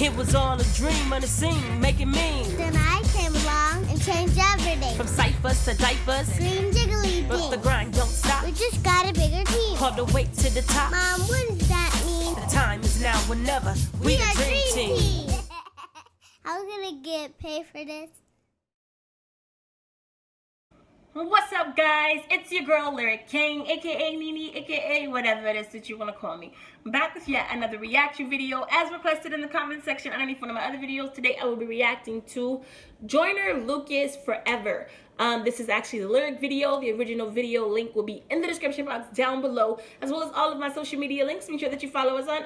It was all a dream on the scene, making mean. Then I came along and changed everything. From ciphers to diapers, Green jiggly but the bean. grind don't stop. We just got a bigger team. All the way to the top. Mom, what does that mean? The time is now or never. We the are dream team. How are we gonna get paid for this? What's up, guys? It's your girl Lyric Kane, aka Nene, aka whatever it is that you want to call me. I'm back with yet another reaction video as requested in the comment section underneath one of my other videos. Today I will be reacting to Joyner Lucas Forever. This is actually the lyric video. The original video link will be in the description box down below, as well as all of my social media links. Make sure that you follow us on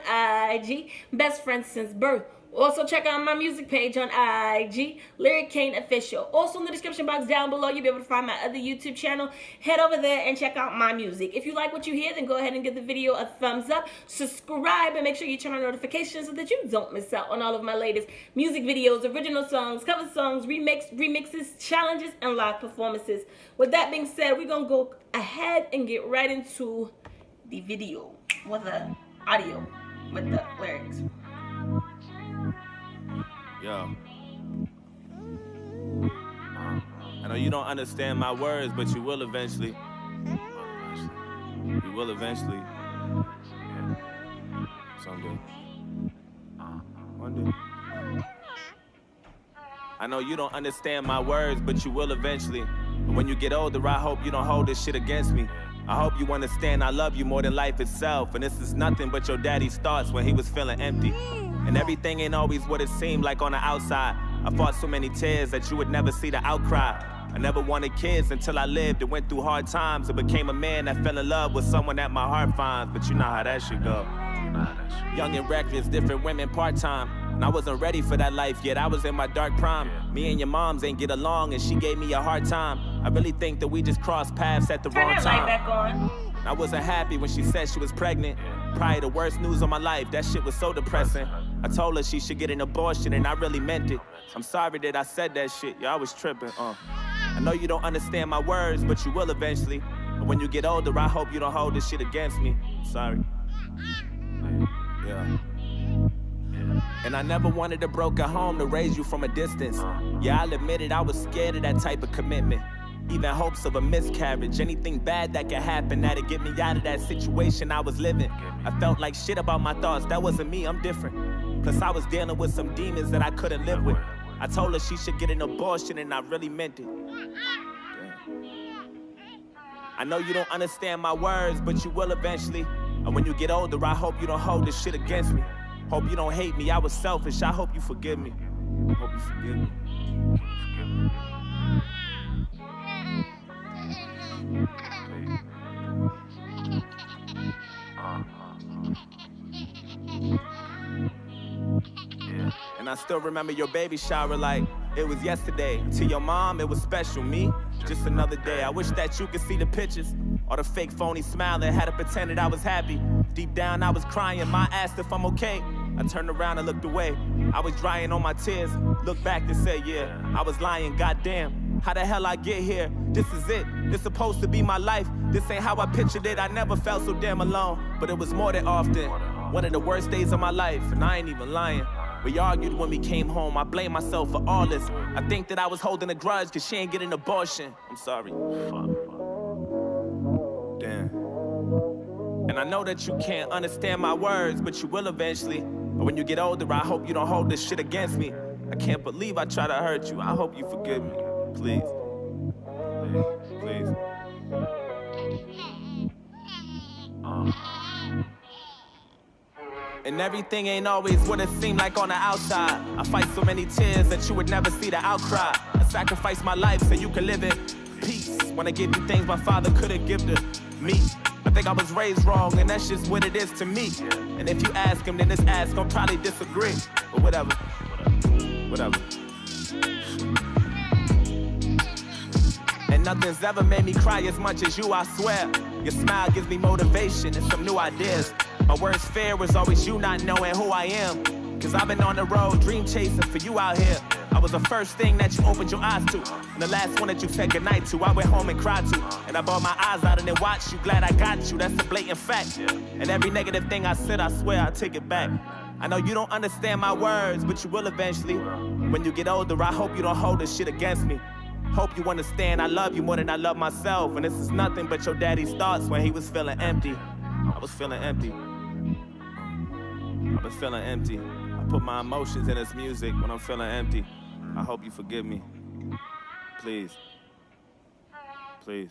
IG, best friends since birth. Also, check out my music page on IG, Lyric Kane Official. Also, in the description box down below, you'll be able to find my other YouTube channel. Head over there and check out my music. If you like what you hear, then go ahead and give the video a thumbs up. Subscribe and make sure you turn on notifications so that you don't miss out on all of my latest music videos, original songs, cover songs, remixes, challenges, and live performances. With that being said, we're going to go ahead and get right into the video with the audio, with the lyrics. Yo. I know you don't understand my words, but you will eventually. You will eventually. Someday. One day. I know you don't understand my words, but you will eventually. And when you get older, I hope you don't hold this shit against me. I hope you understand I love you more than life itself. And this is nothing but your daddy's thoughts when he was feeling empty. And everything ain't always what it seemed like on the outside. I fought so many tears that you would never see the outcry. I never wanted kids until I lived and went through hard times and became a man that fell in love with someone that my heart finds. But you know how that should go. Young and reckless, different women part-time. And I wasn't ready for that life yet, I was in my dark prime. Me and your moms ain't get along and she gave me a hard time. I really think that we just crossed paths at the wrong time. Turn that light back on. I wasn't happy when she said she was pregnant. Probably the worst news of my life, that shit was so depressing. I told her she should get an abortion and I really meant it. I'm sorry that I said that shit, yeah, I was tripping, I know you don't understand my words, but you will eventually. And when you get older, I hope you don't hold this shit against me. Sorry. Yeah. And I never wanted a broken home to raise you from a distance. Yeah, I'll admit it, I was scared of that type of commitment. Even hopes of a miscarriage, anything bad that could happen that'd get me out of that situation I was living. I felt like shit about my thoughts, that wasn't me, I'm different. Plus I was dealing with some demons that I couldn't live with. I told her she should get an abortion and I really meant it. I know you don't understand my words, but you will eventually. And when you get older, I hope you don't hold this shit against me. Hope you don't hate me, I was selfish, I hope you forgive me. Hope you forgive me. And I still remember your baby shower like it was yesterday. To your mom, it was special. Me, just another day. I wish that you could see the pictures or the fake phony smile that had to pretend that I was happy. Deep down, I was crying. Ma asked if I'm okay. I turned around and looked away. I was drying on my tears. Looked back and said, yeah, I was lying. Goddamn, how the hell I get here? This is it. This supposed to be my life. This ain't how I pictured it. I never felt so damn alone, but it was more than often. One of the worst days of my life, and I ain't even lying. We argued when we came home. I blame myself for all this. I think that I was holding a grudge because she ain't getting an abortion. I'm sorry. Damn. And I know that you can't understand my words, but you will eventually. But when you get older, I hope you don't hold this shit against me. I can't believe I try to hurt you. I hope you forgive me. Please. Please. And everything ain't always what it seemed like on the outside. I fight so many tears that you would never see the outcry. I sacrificed my life so you could live in peace. When I give you things my father couldn't give to me. I think I was raised wrong and that's just what it is to me. And if you ask him, then this ass gon' probably disagree. But whatever. Whatever. And nothing's ever made me cry as much as you, I swear. Your smile gives me motivation and some new ideas. My worst fear was always you not knowing who I am. Cause I've been on the road, dream chasing for you out here. I was the first thing that you opened your eyes to, and the last one that you said goodnight to. I went home and cried to, and I bawled my eyes out and then watched you. Glad I got you, that's a blatant fact. And every negative thing I said, I swear I take it back. I know you don't understand my words, but you will eventually. When you get older, I hope you don't hold this shit against me. Hope you understand I love you more than I love myself. And this is nothing but your daddy's thoughts when he was feeling empty. I was feeling empty. I've been feeling empty. I put my emotions in this music when I'm feeling empty. I hope you forgive me. Please. Please.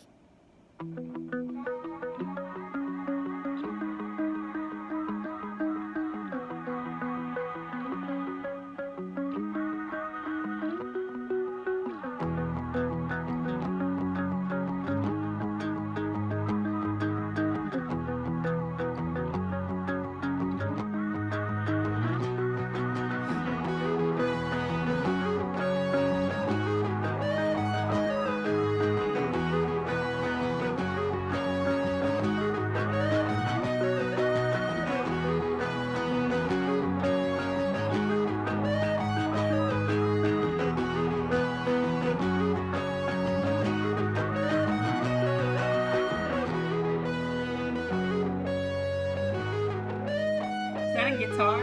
Is that a guitar?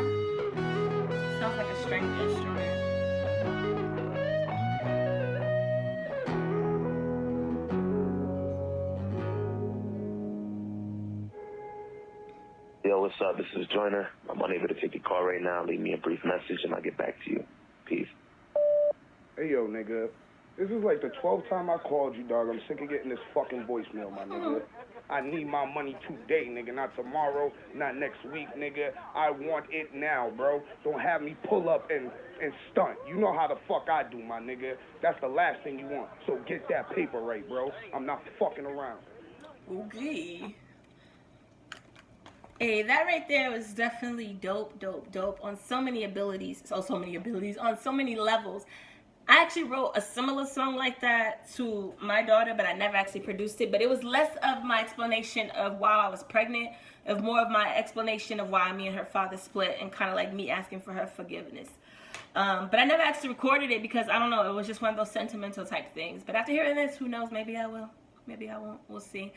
Sounds like a string instrument. Yo, what's up? This is Joyner. I'm unable to take your call right now. Leave me a brief message and I'll get back to you. Peace. Hey, yo, nigga. This is like the 12th time I called you, dog. I'm sick of getting this fucking voicemail, my nigga. I need my money today, nigga. Not tomorrow, not next week, nigga. I want it now, bro. Don't have me pull up and stunt. You know how the fuck I do, my nigga. That's the last thing you want. So get that paper right, bro. I'm not fucking around. Okay. Hey, that right there was definitely dope on so many abilities. On so many levels. I actually wrote a similar song like that to my daughter, but I never actually produced it. But it was less of my explanation of why I was pregnant, of more of my explanation of why me and her father split, and kind of like me asking for her forgiveness. But I never actually recorded it because, I don't know, it was just one of those sentimental type things. But after hearing this, who knows, maybe I will. Maybe I won't. We'll see.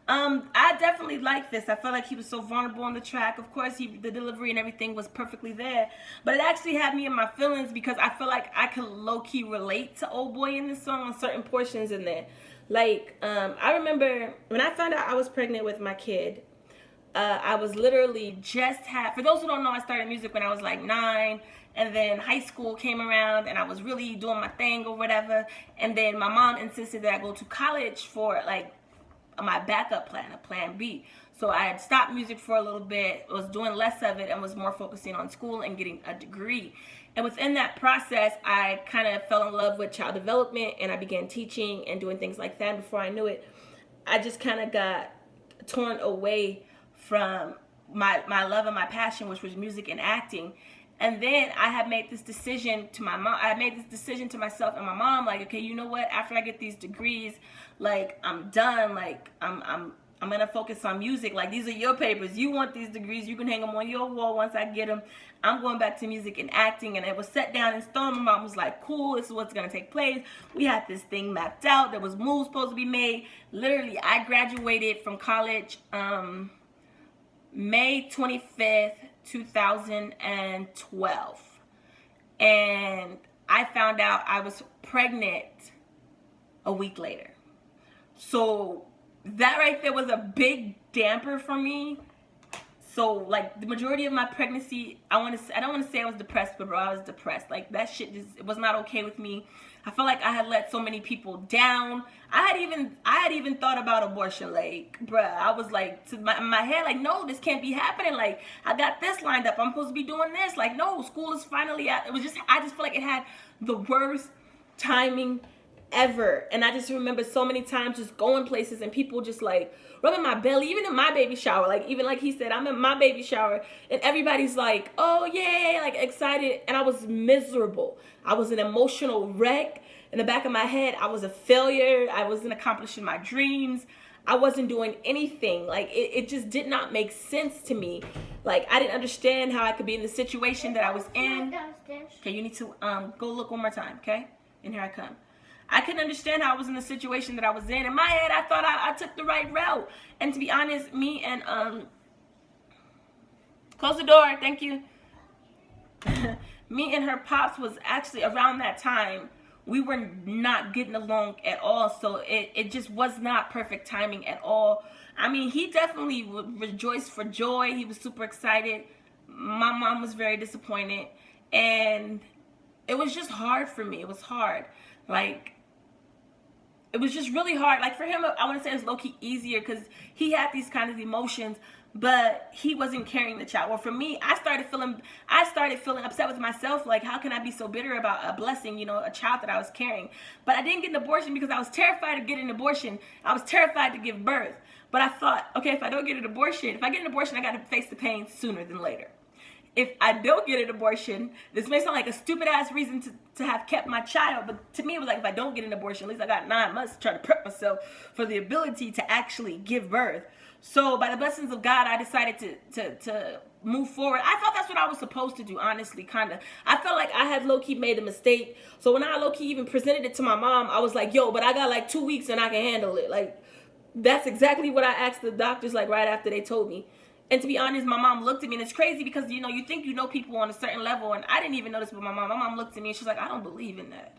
I definitely like this. I felt like he was so vulnerable on the track. Of course, the delivery and everything was perfectly there. But it actually had me in my feelings because I feel like I could low-key relate to Old Boy in this song on certain portions in there. Like, I remember when I found out I was pregnant with my kid, I was literally for those who don't know, I started music when I was like 9. And then high school came around and I was really doing my thing or whatever. And then my mom insisted that I go to college for like my backup plan, a plan B. So I had stopped music for a little bit, was doing less of it, and was more focusing on school and getting a degree. And within that process, I kind of fell in love with child development, and I began teaching and doing things like that. And before I knew it, I just kind of got torn away from my love and my passion, which was music and acting. And then I had made this decision to my mom. I made this decision to myself and my mom, like, okay, you know what? After I get these degrees, like, I'm done. Like, I'm gonna focus on music. Like, these are your papers. You want these degrees? You can hang them on your wall. Once I get them, I'm going back to music and acting. And it was set down in stone. My mom was like, cool. This is what's gonna take place. We had this thing mapped out. There was moves supposed to be made. Literally, I graduated from college May 25th. 2012, and I found out I was pregnant a week later. So that right there was a big damper for me. So like the majority of my pregnancy, I don't want to say I was depressed, but bro, I was depressed. Like that shit it was not okay with me. I felt like I had let so many people down. I had even thought about abortion. Like, bruh, I was like, in my head, like, no, this can't be happening. Like, I got this lined up. I'm supposed to be doing this. Like, no, school is finally out. I just feel like it had the worst timing ever. And I just remember so many times just going places and people just like rubbing my belly, even in my baby shower. Like, even like he said, I'm in my baby shower and everybody's like, oh yeah, like excited. And I was miserable. I was an emotional wreck. In the back of my head, I was a failure. I wasn't accomplishing my dreams. I wasn't doing anything. Like, it just did not make sense to me. Like, I didn't understand how I could be in the situation that I was in. Okay, you need to go look one more time, okay? And here I come. I couldn't understand how I was in the situation that I was in. In my head, I thought I took the right route. And to be honest, me and close the door, thank you. me and her pops was actually around that time. We were not getting along at all, so it just was not perfect timing at all. I mean, he definitely rejoiced for joy. He was super excited. My mom was very disappointed, and it was just hard for me. It was hard. Like, it was just really hard. Like, for him, I want to say it was low-key easier because he had these kind of emotions, but he wasn't carrying the child. Well, for me, I started feeling upset with myself. Like, how can I be so bitter about a blessing, you know, a child that I was carrying? But I didn't get an abortion because I was terrified of getting an abortion. I was terrified to give birth. But I thought, okay, if I don't get an abortion, if I get an abortion, I got to face the pain sooner than later. If I don't get an abortion, this may sound like a stupid ass reason to have kept my child, but to me it was like, if I don't get an abortion, at least I got 9 months to try to prep myself for the ability to actually give birth. So by the blessings of God, I decided to move forward. I thought that's what I was supposed to do, honestly, kind of. I felt like I had low-key made a mistake. So when I low-key even presented it to my mom, I was like, yo, but I got like 2 weeks and I can handle it. Like, that's exactly what I asked the doctors, like, right after they told me. And to be honest, my mom looked at me, and it's crazy because, you know, you think you know people on a certain level, and I didn't even notice with my mom. My mom looked at me, and she's like, I don't believe in that.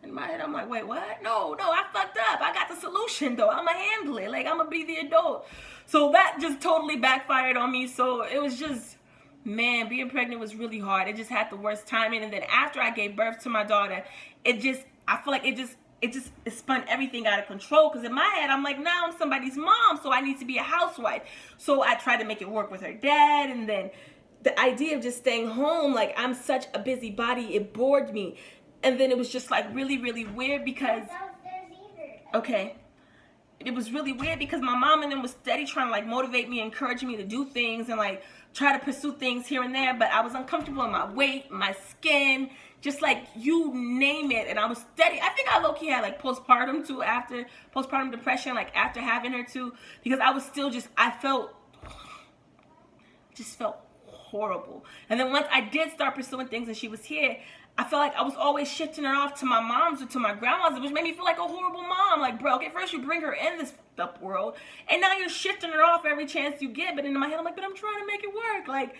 In my head, I'm like, wait, what? No, I fucked up. I got the solution, though. I'm going to handle it. Like, I'm going to be the adult. So that just totally backfired on me. So it was just, man, being pregnant was really hard. It just had the worst timing. And then after I gave birth to my daughter, I feel like it spun everything out of control, because in my head I'm like, now I'm somebody's mom, so I need to be a housewife. So I tried to make it work with her dad, and then the idea of just staying home, like, I'm such a busybody, it bored me. And then it was just like really, really weird because, okay, it was really weird because my mom and them was steady trying to like motivate me, encourage me to do things and like try to pursue things here and there, but I was uncomfortable in my weight, my skin, just like you name it. And I was steady. I think I low-key had like postpartum too, after postpartum depression, like after having her too, because I was still just, I felt horrible. And then once I did start pursuing things and she was here, I felt like I was always shifting her off to my moms or to my grandmas, which made me feel like a horrible mom. Like, bro, okay, first you bring her in this up world, and now you're shifting her off every chance you get. But in my head, I'm like, but I'm trying to make it work. Like,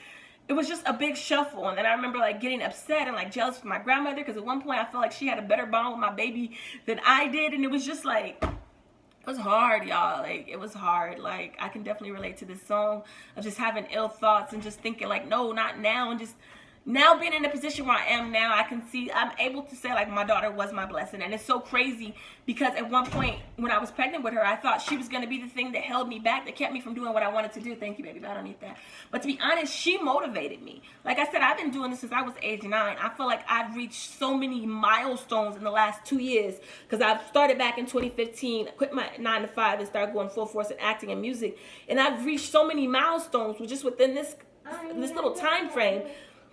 it was just a big shuffle. And then I remember like getting upset and like jealous for my grandmother, because at one point I felt like she had a better bond with my baby than I did. And it was just like, it was hard, y'all. Like, it was hard. Like, I can definitely relate to this song of just having ill thoughts and just thinking like, no, not now. And just now being in the position where I am now, I can see, I'm able to say like my daughter was my blessing. And it's so crazy because at one point when I was pregnant with her, I thought she was going to be the thing that held me back, that kept me from doing what I wanted to do. Thank you, baby, but I don't need that. But to be honest, she motivated me. Like I said, I've been doing this since I was age 9. I feel like I've reached so many milestones in the last 2 years, because I've started back in 2015, quit my 9 to 5 and started going full force in acting and music. And I've reached so many milestones just within this little time frame,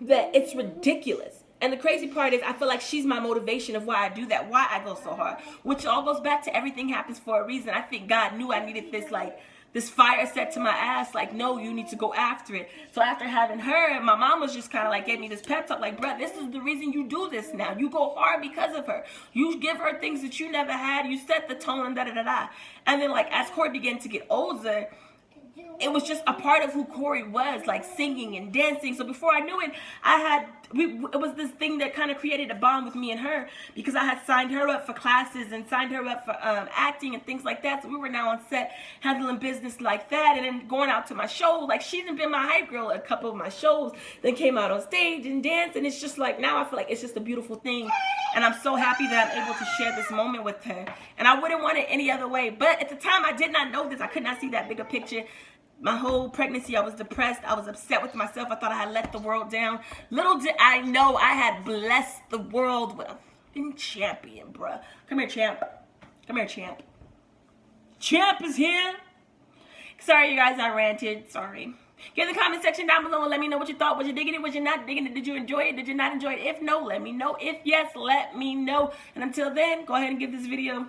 that it's ridiculous. And the crazy part is I feel like she's my motivation of why I do that, why I go so hard, which all goes back to everything happens for a reason. I think God knew I needed this, like, this fire set to my ass, like, no, you need to go after it. So after having her, my mom was just kind of like, gave me this pep talk, like, bruh, this is the reason you do this now. You go hard because of her. You give her things that you never had. You set the tone and da-da-da-da. And then, like, as Corey began to get older, it was just a part of who Corey was, like singing and dancing. So before I knew it, it was this thing that kind of created a bond with me and her, because I had signed her up for classes and signed her up for acting and things like that. So we were now on set handling business like that, and then going out to my shows. Like, she's been my hype girl at a couple of my shows, then came out on stage and danced. And it's just like, now I feel like it's just a beautiful thing. And I'm so happy that I'm able to share this moment with her. And I wouldn't want it any other way. But at the time, I did not know this. I could not see that bigger picture. My whole pregnancy, I was depressed. I was upset with myself. I thought I had let the world down. Little did I know I had blessed the world with a fucking champion, bruh. Come here, champ. Come here, champ. Champ is here. Sorry, you guys, I ranted. Sorry. Get in the comment section down below and let me know what you thought. Was you digging it? Was you not digging it? Did you enjoy it? Did you not enjoy it? If no, let me know. If yes, let me know. And until then, go ahead and give this video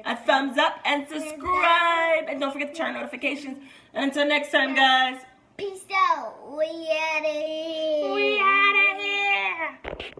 a thumbs up and subscribe. And don't forget to turn on notifications. And until next time, guys. Peace out. We outta here. We outta here.